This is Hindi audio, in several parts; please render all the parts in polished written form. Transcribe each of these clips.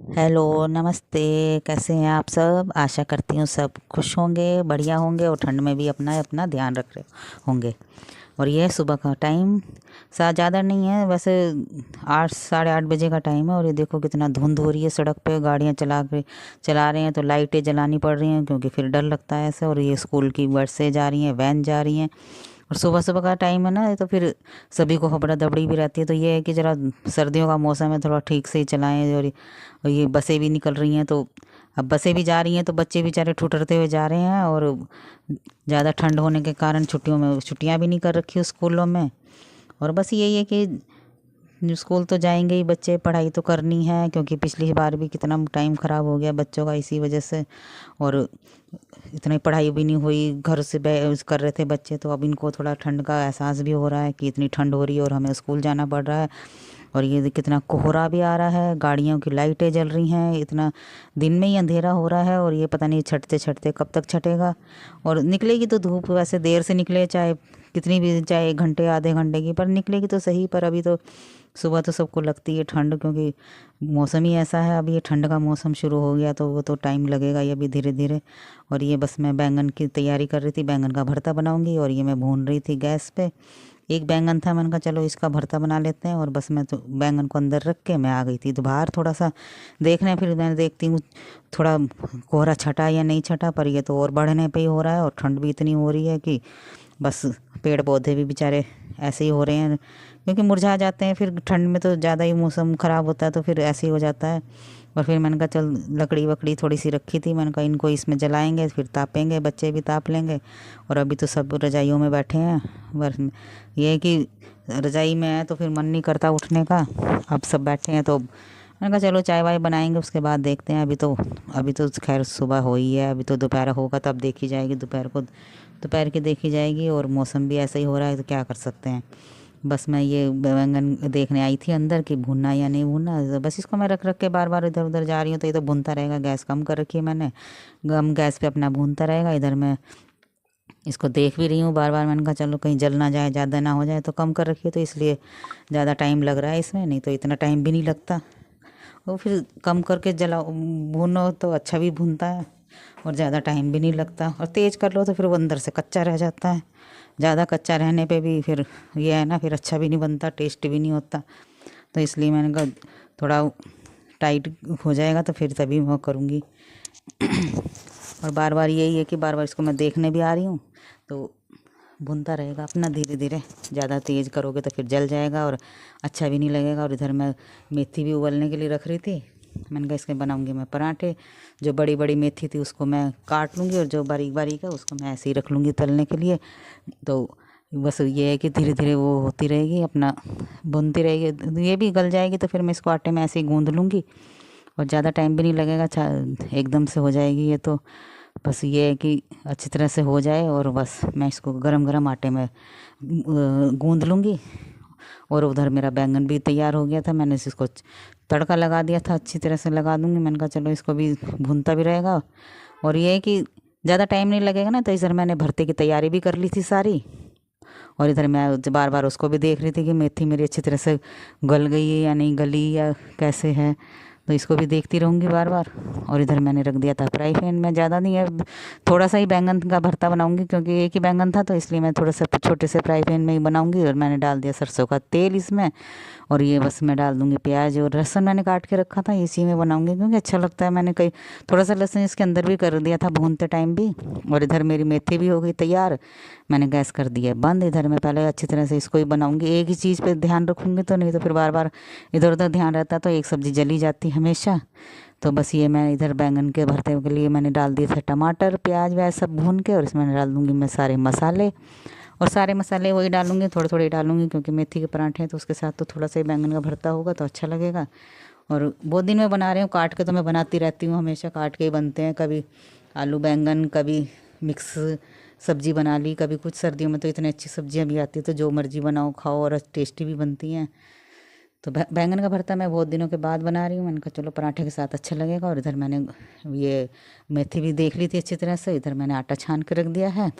हेलो, नमस्ते। कैसे हैं आप सब? आशा करती हूँ सब खुश होंगे, बढ़िया होंगे और ठंड में भी अपना अपना ध्यान रख रहे होंगे। और ये सुबह का टाइम ज़्यादा नहीं है वैसे, 8 साढ़े 8 बजे का टाइम है। और ये देखो कितना धुंध हो रही है, सड़क पे गाड़ियाँ चला रहे हैं तो लाइटें जलानी पड़ रही हैं क्योंकि फिर डर लगता है ऐसे। और ये स्कूल की बसें जा रही हैं, वैन जा रही हैं। और सुबह सुबह का टाइम है ना, तो फिर सभी को हबड़ा दबड़ी भी रहती है। तो ये है कि ज़रा सर्दियों का मौसम है, थोड़ा ठीक से ही चलाएं। और ये बसें भी निकल रही हैं, तो अब बसें भी जा रही हैं तो बच्चे बेचारे ठुठुरते हुए जा रहे हैं। और ज़्यादा ठंड होने के कारण छुट्टियाँ भी नहीं कर रखी स्कूलों में। और बस यही है कि स्कूल तो जाएंगे ही बच्चे, पढ़ाई तो करनी है क्योंकि पिछली बार भी कितना टाइम ख़राब हो गया बच्चों का इसी वजह से। और इतनी पढ़ाई भी नहीं हुई, घर से कर रहे थे बच्चे, तो अब इनको थोड़ा ठंड का एहसास भी हो रहा है कि इतनी ठंड हो रही है और हमें स्कूल जाना पड़ रहा है। और ये कितना कोहरा भी आ रहा है, गाड़ियों की लाइटें जल रही हैं, इतना दिन में ही अंधेरा हो रहा है। और ये पता नहीं छटते छटते कब तक छटेगा। और निकलेगी तो धूप वैसे देर से निकले, चाहे कितनी भी, चाहे 1 घंटे आधे घंटे की, पर निकलेगी तो सही। पर अभी तो सुबह तो सबको लगती है ठंड, क्योंकि मौसम ही ऐसा है। अभी ये ठंड का मौसम शुरू हो गया तो वो तो टाइम लगेगा ये भी धीरे धीरे। और ये बस मैं बैंगन की तैयारी कर रही थी, बैंगन का भरता बनाऊंगी। और ये मैं भून रही थी गैस पे। एक बैंगन था, मैंने कहा चलो इसका भरता बना लेते हैं। और बस मैं तो बैंगन को अंदर रख के मैं आ गई थी तो बाहर थोड़ा सा देखने। फिर मैं देखती हूँ थोड़ा कोहरा छटा या नहीं छटा, पर ये तो और बढ़ने पे ही हो रहा है। और ठंड भी इतनी हो रही है कि बस पेड़ पौधे भी बेचारे ऐसे ही हो रहे हैं, क्योंकि मुरझा जाते हैं। फिर ठंड में तो ज़्यादा ही मौसम ख़राब होता है तो फिर ऐसे ही हो जाता है। और फिर मैंने कहा चल, लकड़ी वकड़ी थोड़ी सी रखी थी, मैंने कहा इनको इसमें जलाएंगे, फिर तापेंगे, बच्चे भी ताप लेंगे। और अभी तो सब रजाइयों में बैठे हैं। बस ये है कि रजाई में है तो फिर मन नहीं करता उठने का। अब सब बैठे हैं तो मैंने कहा चलो चाय वाय बनाएंगे, उसके बाद देखते हैं। अभी तो खैर सुबह हो ही है, अभी तो दोपहर होगा तब देखी जाएगी, दोपहर की देखी जाएगी। और मौसम भी ऐसा ही हो रहा है तो क्या कर सकते हैं। बस मैं ये बैंगन देखने आई थी अंदर कि भुनना या नहीं भुनना, तो बस इसको मैं रख रख के बार बार इधर उधर जा रही हूँ तो ये तो भुनता रहेगा। गैस कम कर रखी है मैंने, गम गैस पे अपना भूनता रहेगा। इधर मैं इसको देख भी रही हूँ बार बार। मैंने कहा चलो कहीं जल ना जाए, ज़्यादा ना हो जाए, तो कम कर रखी है तो इसलिए ज़्यादा टाइम लग रहा है इसमें, नहीं तो इतना टाइम भी नहीं लगता। वो फिर कम करके जला भूनो तो अच्छा भी भूनता है और ज़्यादा टाइम भी नहीं लगता। और तेज़ कर लो तो फिर वो अंदर से कच्चा रह जाता है। ज़्यादा कच्चा रहने पे भी फिर ये है ना, फिर अच्छा भी नहीं बनता, टेस्ट भी नहीं होता। तो इसलिए मैंने कहा थोड़ा टाइट हो जाएगा तो फिर तभी मैं करूँगी। और बार बार यही है कि बार बार इसको मैं देखने भी आ रही हूँ तो भुनता रहेगा अपना धीरे धीरे। ज़्यादा तेज़ करोगे तो फिर जल जाएगा और अच्छा भी नहीं लगेगा। और इधर मैं मेथी भी उबलने के लिए रख रही थी, मैंने कहा इसके बनाऊंगी मैं पराठे। जो बड़ी बड़ी मेथी थी उसको मैं काट लूँगी और जो बारीक बारीक है उसको मैं ऐसे ही रख लूँगी तलने के लिए। तो बस ये है कि धीरे धीरे वो होती रहेगी, अपना भुनती रहेगी, ये भी गल जाएगी तो फिर मैं इसको आटे में ऐसे ही गूँध लूँगी। और ज़्यादा टाइम भी नहीं लगेगा, एकदम से हो जाएगी ये तो। बस ये है कि अच्छी तरह से हो जाए और बस मैं इसको गरम गरम आटे में गूँध लूँगी। और उधर मेरा बैंगन भी तैयार हो गया था, मैंने इसको तड़का लगा दिया था, अच्छी तरह से लगा दूँगी। मैंने कहा चलो इसको भी भूनता भी रहेगा। और ये है कि ज़्यादा टाइम नहीं लगेगा ना, तो इधर मैंने भरते की तैयारी भी कर ली थी सारी। और इधर मैं बार बार उसको भी देख रही थी कि मेथी मेरी अच्छी तरह से गल गई है या नहीं गली या कैसे है, तो इसको भी देखती रहूँगी बार बार। और इधर मैंने रख दिया था फ्राई पैन में, ज़्यादा नहीं है, थोड़ा सा ही बैंगन का भरता बनाऊँगी क्योंकि एक ही बैंगन था, तो इसलिए मैं थोड़ा सा छोटे से फ्राई पैन में ही बनाऊँगी। और मैंने डाल दिया सरसों का तेल इसमें। और ये बस मैं डाल दूँगी प्याज और लहसुन, मैंने काट के रखा था, इसी में बनाऊँगी क्योंकि अच्छा लगता है। मैंने कई थोड़ा सा लहसुन इसके अंदर भी कर दिया था भूनते टाइम भी। और इधर मेरी मेथी भी हो गई तैयार, मैंने गैस कर दिया बंद। इधर मैं पहले अच्छी तरह से इसको ही बनाऊँगी, एक ही चीज़ पे ध्यान रखूँगी तो नहीं तो फिर बार बार इधर उधर ध्यान रहता तो एक सब्ज़ी जली जाती हमेशा। तो बस ये मैं इधर बैंगन के भरते के लिए मैंने डाल दिए थे टमाटर प्याज वह सब भून के, और इसमें डाल दूँगी मैं सारे मसाले। और सारे मसाले वही डालूँगी, थोड़े थोड़े डालूँगी क्योंकि मेथी के पराठे हैं तो उसके साथ तो थोड़ा सा ही बैंगन का भरता होगा तो अच्छा लगेगा। और बहुत दिन में बना रही हूँ, काट के तो मैं बनाती रहती हूँ, हमेशा काट के ही बनते हैं, कभी आलू बैंगन, कभी मिक्स सब्जी बना ली, कभी कुछ। सर्दियों में तो इतनी अच्छी सब्जियां भी आती है तो जो मर्जी बनाओ खाओ और टेस्टी भी बनती हैं। तो बैंगन का भरता मैं बहुत दिनों के बाद बना रही हूँ, मैंने कहा चलो पराठे के साथ अच्छा लगेगा। और इधर मैंने ये मेथी भी देख ली थी अच्छी तरह से, इधर मैंने आटा छान के रख दिया है।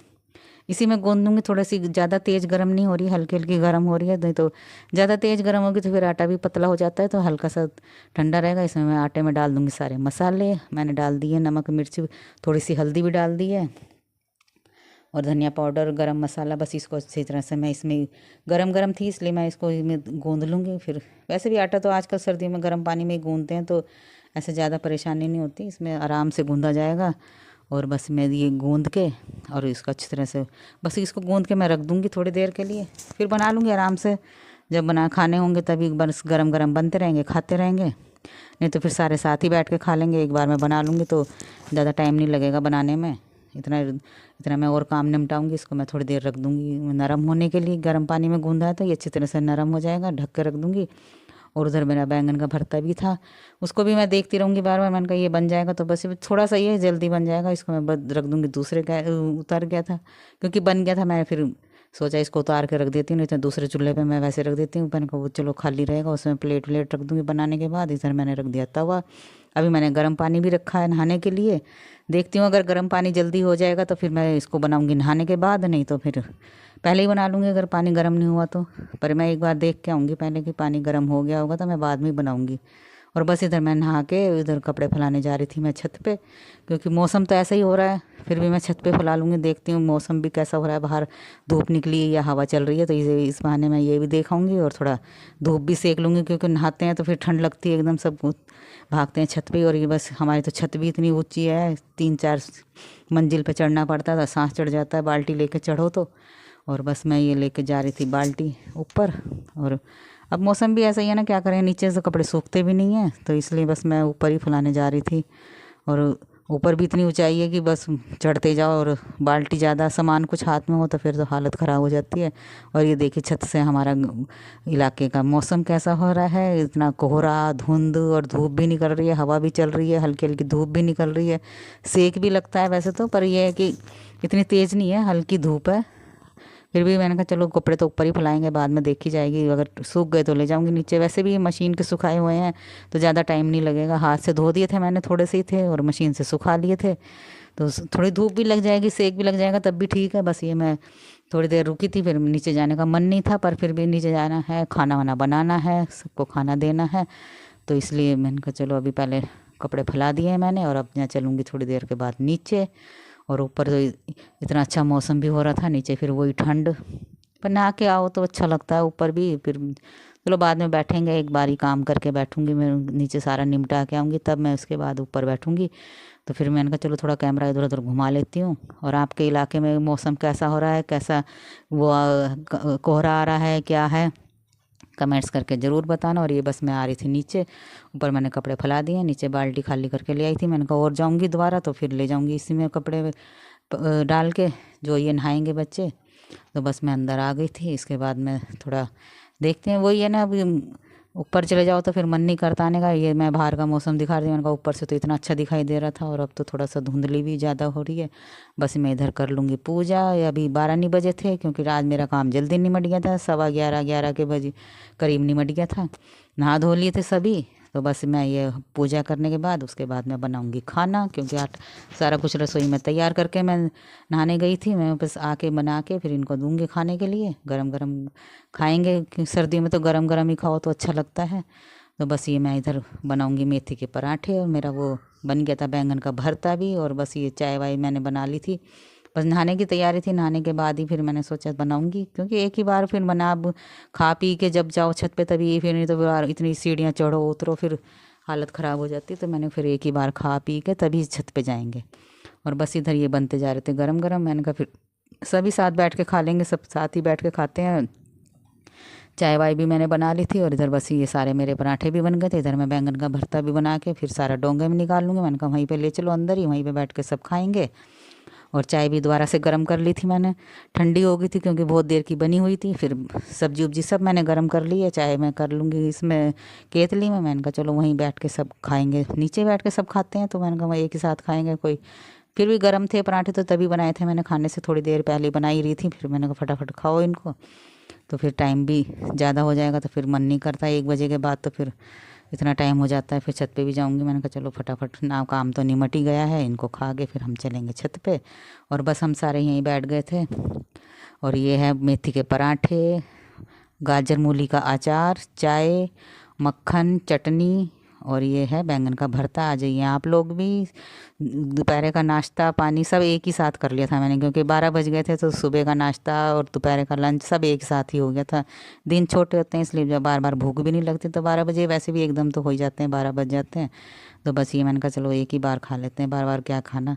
इसी में गूंद दूँगी। थोड़ी सी ज़्यादा तेज़ गर्म नहीं हो रही, हल्की हल्की गर्म हो रही है, नहीं तो ज़्यादा तेज़ गर्म होगी तो फिर आटा भी पतला हो जाता है। तो हल्का सा ठंडा रहेगा। इसमें मैं आटे में डाल दूँगी सारे मसाले। मैंने डाल दिए नमक मिर्ची, थोड़ी सी हल्दी भी डाल दी है और धनिया पाउडर, गरम मसाला। बस इसको अच्छी तरह से मैं इसमें गरम गरम थी इसलिए मैं इसको में गूंद लूँगी। फिर वैसे भी आटा तो आजकल सर्दियों में गर्म पानी में ही गूंदते हैं, तो ऐसे ज़्यादा परेशानी नहीं होती, इसमें आराम से गूंदा जाएगा। और बस मैं ये गूंद के और इसको अच्छी तरह से बस इसको गूंद के मैं रख दूँगी थोड़ी देर के लिए, फिर बना लूँगी आराम से। जब बना खाने होंगे तभी बस गरम गरम बनते रहेंगे, खाते रहेंगे। नहीं तो फिर सारे साथ ही बैठ के खा लेंगे। एक बार मैं बना लूँगी तो ज़्यादा टाइम नहीं लगेगा बनाने में। इतना इतना मैं और काम निपटाऊंगी। इसको मैं थोड़ी देर रख दूँगी नरम होने के लिए। गर्म पानी में गूंदा है तो ये अच्छी तरह से नरम हो जाएगा, ढक के रख दूँगी। और उधर मेरा बैंगन का भरता भी था, उसको भी मैं देखती रहूँगी बार बार। मैंने कहा ये बन जाएगा तो बस थोड़ा सा ये जल्दी बन जाएगा। इसको मैं रख दूँगी दूसरे उतर गया था क्योंकि बन गया था। मैं फिर सोचा इसको उतार के रख देती हूँ, नहीं तो दूसरे चूल्हे पे मैं वैसे रख देती हूँ। मैंने कहा वो चलो खाली रहेगा, उसमें प्लेट व्लेट रख दूँगी बनाने के बाद। इधर मैंने रख दिया तवा। अभी मैंने गर्म पानी भी रखा है नहाने के लिए। देखती हूँ अगर गर्म पानी जल्दी हो जाएगा तो फिर मैं इसको बनाऊँगी नहाने के बाद, नहीं तो फिर पहले ही बना लूँगी अगर पानी गर्म नहीं हुआ तो। पर मैं एक बार देख के आऊँगी पहले कि पानी गर्म हो गया होगा तो मैं बाद में बनाऊँगी। और बस इधर मैं नहा के इधर कपड़े फैलाने जा रही थी मैं छत पे, क्योंकि मौसम तो ऐसा ही हो रहा है। फिर भी मैं छत पे फैला लूँगी। देखती हूँ मौसम भी कैसा हो रहा है, बाहर धूप निकली है या हवा चल रही है, तो इस बहाने मैं ये भी देखाऊँगी और थोड़ा धूप भी सेक लूँगी। क्योंकि नहाते हैं तो फिर ठंड लगती है एकदम, सब भागते हैं छत पे। और ये बस हमारी तो छत भी इतनी ऊंची है, 3-4 मंजिल पे चढ़ना पड़ता था, सांस चढ़ जाता है बाल्टी लेके चढ़ो तो। और बस मैं ये लेके जा रही थी बाल्टी ऊपर। और अब मौसम भी ऐसा ही है ना, क्या करें, नीचे से कपड़े सूखते भी नहीं हैं, तो इसलिए बस मैं ऊपर ही फैलाने जा रही थी। और ऊपर भी इतनी ऊंचाई है कि बस चढ़ते जाओ, और बाल्टी ज़्यादा सामान कुछ हाथ में हो तो फिर तो हालत ख़राब हो जाती है। और ये देखिए छत से हमारा इलाके का मौसम कैसा हो रहा है, इतना कोहरा धुंध, और धूप भी निकल रही है, हवा भी चल रही है, हल्की हल्की धूप भी निकल रही है। सेक भी लगता है वैसे तो, पर यह है कि इतनी तेज़ नहीं है, हल्की धूप है। फिर भी मैंने कहा चलो कपड़े तो ऊपर ही फैलाएंगे, बाद में देखी जाएगी, अगर सूख गए तो ले जाऊंगी नीचे। वैसे भी ये मशीन के सुखाए हुए हैं तो ज़्यादा टाइम नहीं लगेगा। हाथ से धो दिए थे मैंने, थोड़े से ही थे, और मशीन से सुखा लिए थे, तो थोड़ी धूप भी लग जाएगी, सेक भी लग जाएगा, तब भी ठीक है। बस ये मैं थोड़ी देर रुकी थी, फिर नीचे जाने का मन नहीं था, पर फिर भी नीचे जाना है, खाना वाना बनाना है, सबको खाना देना है, तो इसलिए मैंने कहा चलो अभी पहले कपड़े फैला दिए हैं मैंने, और अब यहाँ चलूँगी थोड़ी देर के बाद नीचे। और ऊपर तो इतना अच्छा मौसम भी हो रहा था, नीचे फिर वही ठंड। पर नहा के आओ तो अच्छा लगता है ऊपर भी। फिर चलो बाद में बैठेंगे, एक बार ही काम करके बैठूंगी मैं, नीचे सारा निपटा के आऊँगी तब मैं उसके बाद ऊपर बैठूंगी। तो फिर मैंने कहा चलो थोड़ा कैमरा इधर उधर घुमा लेती हूँ। और आपके इलाके में मौसम कैसा हो रहा है, कैसा वो कोहरा आ रहा है, क्या है, कमेंट्स करके ज़रूर बताना। और ये बस मैं आ रही थी नीचे, ऊपर मैंने कपड़े फैला दिए, नीचे बाल्टी खाली करके ले आई थी। मैंने कहा और जाऊंगी दोबारा तो फिर ले जाऊंगी इसी में कपड़े डाल के, जो ये नहाएंगे बच्चे। तो बस मैं अंदर आ गई थी। इसके बाद मैं थोड़ा देखते हैं, वही है ना, अभी ऊपर चले जाओ तो फिर मन नहीं करता आने का। ये मैं बाहर का मौसम दिखा रही हूँ, मैंने कहा ऊपर से तो इतना अच्छा दिखाई दे रहा था, और अब तो थोड़ा सा धुंधली भी ज़्यादा हो रही है। बस मैं इधर कर लूँगी पूजा। अभी 12 नहीं बजे थे, क्योंकि आज मेरा काम जल्दी निमट गया था, 11:15 के बजे करीब निमट गया था। नहा धो लिए थे सभी, तो बस मैं ये पूजा करने के बाद उसके बाद मैं बनाऊंगी खाना, क्योंकि सारा कुछ रसोई में तैयार करके मैं नहाने गई थी। मैं बस आके बना के फिर इनको दूंगी खाने के लिए, गरम गरम खाएंगे, क्योंकि सर्दियों में तो गरम गरम ही खाओ तो अच्छा लगता है। तो बस ये मैं इधर बनाऊंगी मेथी के पराठे, और मेरा वो बन गया था बैंगन का भरता भी। और बस ये चाय वाय मैंने बना ली थी, बस नहाने की तैयारी थी। नहाने के बाद ही फिर मैंने सोचा बनाऊंगी, क्योंकि एक ही बार फिर बना, अब खा पी के जब जाओ छत पे तभी, फिर नहीं तो फिर इतनी सीढ़ियाँ चढ़ो उतरो, फिर हालत ख़राब हो जाती। तो मैंने फिर एक ही बार खा पी के तभी छत पे जाएंगे। और बस इधर ये बनते जा रहे थे गरम गरम। मैंने कहा फिर सभी साथ बैठ के खा लेंगे, सब साथ ही बैठ के खाते हैं। चाय वाय भी मैंने बना ली थी, और इधर बस ये सारे मेरे पराठे भी बन गए थे। इधर मैं बैंगन का भरता भी बना के फिर सारा डोंगे में निकाल लूँगी। मैंने कहा वहीं पे ले चलो अंदर ही, वहीं पे बैठ के सब खाएंगे। और चाय भी दोबारा से गर्म कर ली थी मैंने, ठंडी हो गई थी क्योंकि बहुत देर की बनी हुई थी। फिर सब्जी उब्जी सब मैंने गर्म कर ली है। चाय मैं कर लूँगी इसमें केतली में। मैंने कहा चलो वहीं बैठ के सब खाएंगे, नीचे बैठ के सब खाते हैं, तो मैंने कहा वहीं एक ही साथ खाएंगे। कोई फिर भी गर्म थे पराठे, तो तभी बनाए थे मैंने, खाने से थोड़ी देर पहले बना ही रही थी। फिर मैंने कहा फटाफट खाओ इनको, तो फिर टाइम भी ज़्यादा हो जाएगा, तो फिर मन नहीं करता 1 बजे के बाद, तो फिर इतना टाइम हो जाता है। फिर छत पे भी जाऊंगी, मैंने कहा चलो फटाफट ना, काम तो निमट ही गया है, इनको खा के फिर हम चलेंगे छत पे। और बस हम सारे यहीं बैठ गए थे। और ये है मेथी के पराठे, गाजर मूली का अचार, चाय, मक्खन, चटनी, और ये है बैंगन का भरता। आ जाइए आप लोग भी। दोपहर का नाश्ता पानी सब एक ही साथ कर लिया था मैंने, क्योंकि 12 बज गए थे, तो सुबह का नाश्ता और दोपहर का लंच सब एक साथ ही हो गया था। दिन छोटे होते हैं इसलिए जब बार बार भूख भी नहीं लगती, तो 12 बजे वैसे भी एकदम तो हो ही जाते हैं, 12 बज जाते हैं। तो बस ये मैंने कहा चलो एक ही बार खा लेते हैं, बार बार क्या खाना।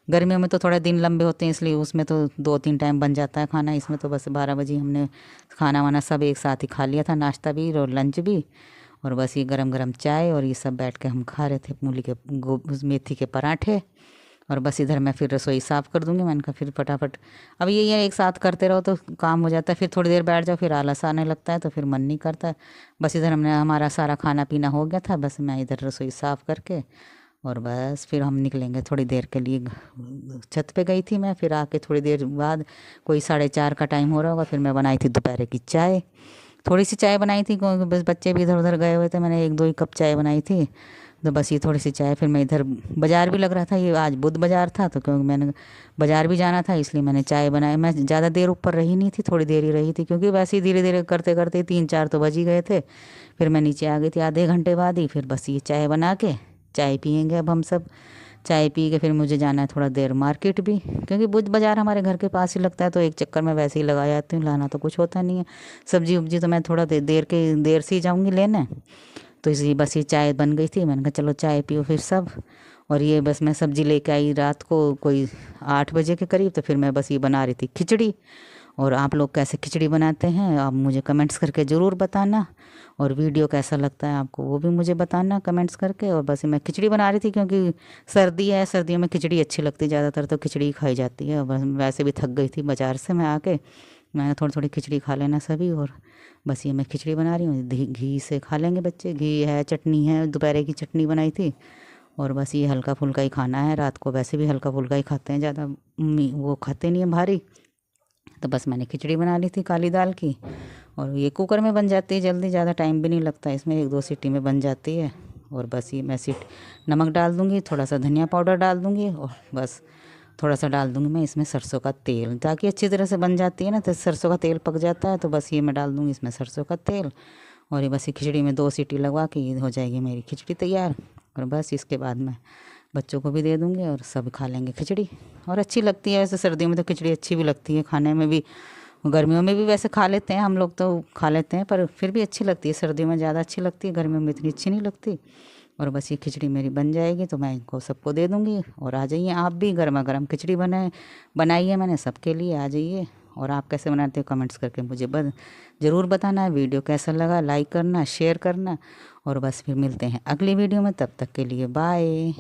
गर्मियों में तो थोड़ा दिन लंबे होते हैं, इसलिए उसमें तो 2-3 टाइम बन जाता है खाना। इसमें तो बस 12 बजे हमने खाना वाना सब एक साथ ही खा लिया था, नाश्ता भी और लंच भी। और बस ये गरम गरम चाय और ये सब बैठ के हम खा रहे थे, मूली के मेथी के पराठे। और बस इधर मैं फिर रसोई साफ़ कर दूंगी, मैंने कहा फिर फटाफट। अब ये है एक साथ करते रहो तो काम हो जाता है, फिर थोड़ी देर बैठ जाओ फिर आलस आने लगता है, तो फिर मन नहीं करता है। बस इधर हमने हमारा सारा खाना पीना हो गया था, बस मैं इधर रसोई साफ़ करके और बस फिर हम निकलेंगे थोड़ी देर के लिए। छत पे गई थी मैं, फिर आके थोड़ी देर बाद कोई 4:30 का टाइम हो रहा होगा, फिर मैं बनाई थी दोपहर की चाय। थोड़ी सी चाय बनाई थी क्योंकि बस बच्चे भी इधर उधर गए हुए थे, मैंने 1-2 ही कप चाय बनाई थी। तो बस ये थोड़ी सी चाय, फिर मैं इधर बाज़ार भी लग रहा था, ये आज बुध बाज़ार था, तो क्योंकि मैंने बाज़ार भी जाना था इसलिए मैंने चाय बनाई। मैं ज़्यादा देर ऊपर रही नहीं थी, थोड़ी देर ही रही थी, क्योंकि वैसे ही धीरे धीरे करते करते 3-4 तो बज ही गए थे। फिर मैं नीचे आ गई थी आधे घंटे बाद ही। फिर बस ये चाय बना के चाय पियेंगे अब हम सब। चाय पी के फिर मुझे जाना है थोड़ा देर मार्केट भी, क्योंकि बुध बाज़ार हमारे घर के पास ही लगता है, तो एक चक्कर में वैसे ही लगा जाती हूँ, लाना तो कुछ होता नहीं है। सब्जी उब्जी तो मैं थोड़ा देर से ही जाऊँगी लेने। तो इसलिए बस ये चाय बन गई थी, मैंने कहा चलो चाय पियो फिर सब। और ये बस मैं सब्जी लेके आई रात को कोई 8 बजे के करीब, तो फिर मैं बस ये बना रही थी खिचड़ी। और आप लोग कैसे खिचड़ी बनाते हैं आप मुझे कमेंट्स करके ज़रूर बताना। और वीडियो कैसा लगता है आपको वो भी मुझे बताना कमेंट्स करके। और बस मैं खिचड़ी बना रही थी क्योंकि सर्दी है, सर्दियों में खिचड़ी अच्छी लगती है, ज़्यादातर तो खिचड़ी खाई जाती है। और बस वैसे भी थक गई थी बाज़ार से मैं आके, मैं थोड़ी थोड़ी खिचड़ी खा लेना सभी। और बस ये मैं खिचड़ी बना रही हूँ, घी से खा लेंगे बच्चे, घी है, चटनी है, दोपहर की चटनी बनाई थी। और बस ये हल्का फुल्का ही खाना है, रात को वैसे भी हल्का फुल्का ही खाते हैं, ज़्यादा वो खाते नहीं है भारी। तो बस मैंने खिचड़ी बना ली थी काली दाल की। और ये कुकर में बन जाती है जल्दी, ज़्यादा टाइम भी नहीं लगता इसमें, 1-2 सीटी में बन जाती है। और बस ये मैं नमक डाल दूँगी, थोड़ा सा धनिया पाउडर डाल दूँगी, और बस थोड़ा सा डाल दूँगी मैं इसमें सरसों का तेल, ताकि अच्छी तरह से बन जाती है ना, तो सरसों का तेल पक जाता है। तो बस ये मैं डाल दूँगी इसमें सरसों का तेल। और ये बस ये खिचड़ी में 2 सीटी लगवा के ये हो जाएगी मेरी खिचड़ी तैयार। और बस इसके बाद मैं बच्चों को भी दे दूँगी और सब खा लेंगे खिचड़ी। और अच्छी लगती है वैसे, सर्दियों में तो खिचड़ी अच्छी भी लगती है खाने में भी। गर्मियों में भी वैसे खा लेते हैं हम लोग, तो खा लेते हैं, पर फिर भी अच्छी लगती है, सर्दियों में ज़्यादा अच्छी लगती है, गर्मियों में इतनी अच्छी नहीं लगती। और बस ये खिचड़ी मेरी बन जाएगी तो मैं इनको सबको दे दूँगी। और आ जाइए आप भी, गर्मा गर्म खिचड़ी बनाई है मैंने सबके लिए, आ जाइए। और आप कैसे बनाते हो कमेंट्स करके मुझे ज़रूर बताना है। वीडियो कैसा लगा लाइक करना, शेयर करना। और बस फिर मिलते हैं अगली वीडियो में, तब तक के लिए बाय।